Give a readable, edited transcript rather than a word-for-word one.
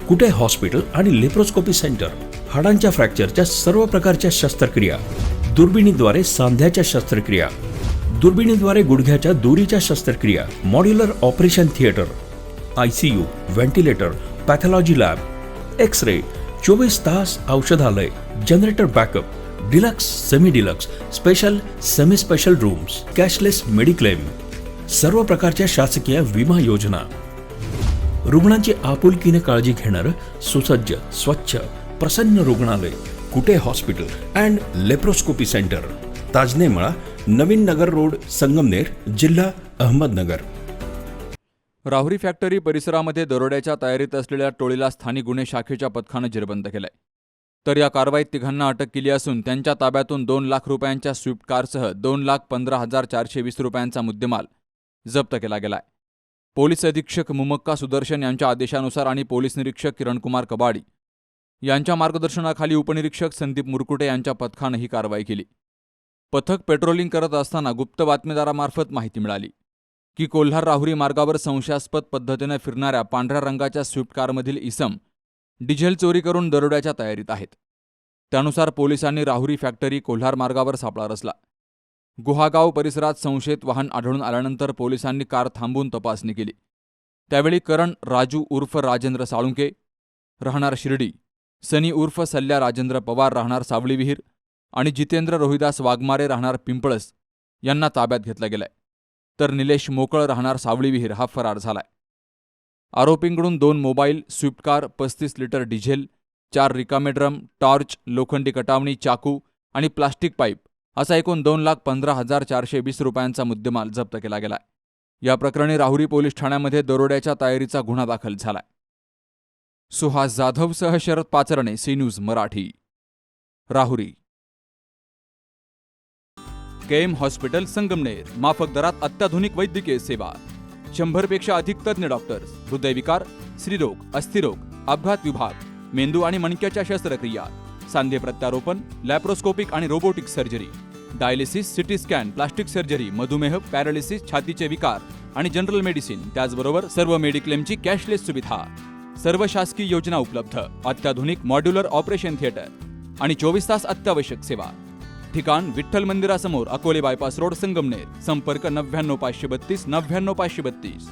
कुटे hospital आणि laparoscopy centre, हाडांच्या फ्रॅक्चरच्या सर्व प्रकारच्या शस्त्रक्रिया, दुर्बिणीद्वारे सांध्याच्या शस्त्रक्रिया, दुर्बिणीद्वारे गुडघ्याच्या दोरीच्या शस्त्रक्रिया, modular operation theatre, ICU, ventilator, pathology lab, x ray, 24 तास औषधालय, generator backup, deluxe, semi deluxe, special, semi special rooms, cashless mediclaim, सर्व प्रकारच्या शासकीय विमा योजना, रुग्णांची आपुलकीने काळजी घेणारं सुसज्ज, स्वच्छ, प्रसन्न रुग्णालय, Kute hospital and laparoscopy centre, Tajane मळा, नवीन नगर रोड, संगमनेर, जिल्हा अहमदनगर. राहुरी फॅक्टरी परिसरामध्ये दरोड्याच्या तयारीत असलेल्या टोळीला स्थानिक गुन्हे शाखेच्या पथकानं जेरबंद केलंय. तर या कारवाईत तिघांना अटक केली असून त्यांच्या ताब्यातून 2 लाख रुपयांच्या स्विफ्ट कारसह 2,15,420 रुपयांचा मुद्देमाल जप्त केला गेलाय. पोलीस अधीक्षक मुमक्का सुदर्शन यांच्या आदेशानुसार आणि पोलीस निरीक्षक किरणकुमार कबाडी यांच्या मार्गदर्शनाखाली उपनिरीक्षक संदीप मुरकुटे यांच्या पथकानं ही कारवाई केली. पथक पेट्रोलिंग करत असताना गुप्त बातमीदारामार्फत माहिती मिळाली की कोल्हार राहुरी मार्गावर संशयास्पद पद्धतीने फिरणाऱ्या पांढऱ्या रंगाच्या स्विफ्ट कारमधील इसम डिझेल चोरी करून दरोड्याच्या तयारीत आहेत. त्यानुसार पोलिसांनी राहुरी फॅक्टरी कोल्हार मार्गावर सापळा रचला. गुहागाव परिसरात संशयित वाहन आढळून आल्यानंतर पोलिसांनी कार थांबवून तपासणी केली. त्यावेळी करण राजू उर्फ राजेंद्र साळुंके राहणार शिर्डी, सनी उर्फ सल्ल्या राजेंद्र पवार राहणार सावळी विहीर आणि जितेंद्र रोहिदास वाघमारे राहणार पिंपळस यांना ताब्यात घेतलं गेलंय. तर निलेश मोकळ राहणार सावळी विहीर हा फरार झालाय. आरोपींकडून 2 mobile, Swift car, 35 litre diesel, 4 रिकामे ड्रम, टॉर्च, लोखंडी कटावणी, चाकू आणि प्लास्टिक पाईप असा एकूण 2,15,420 रुपयांचा मुद्देमाल जप्त केला गेलाय. या प्रकरणी राहुरी पोलीस ठाण्यामध्ये दरोड्याच्या तयारीचा गुन्हा दाखल झालाय. सुहास जाधवसह Sharad Pacharne, C news Marathi, Rahuri. KM hospital Sangamner, माफक दरात अत्याधुनिक वैद्यकीय सेवा, 100 पेक्षा अधिक तज्ञ डॉक्टर्स, हृदयविकार, स्त्रीरोग, अस्थिरोग, अपघात विभाग, मेंदू आणि मणक्याच्या शस्त्रक्रिया, सांधे प्रत्यारोपण, लॅप्रोस्कोपिक आणि robotic surgery, dialysis, CT scan, plastic surgery, मधुमेह, पॅरालिसिस, छातीचे विकार आणि जनरल मेडिसिन, त्याचबरोबर सर्व मेडिक्लेमची कॅशलेस सुविधा, सर्व शासकीय योजना उपलब्ध, अत्याधुनिक मॉड्युलर ऑपरेशन थिएटर आणि 24 तास अत्यावश्यक सेवा. ठिकाण विठ्ठल मंदिरासमोर, अकोले बायपास रोड, संगमनेर. संपर्क 99 532 99 532.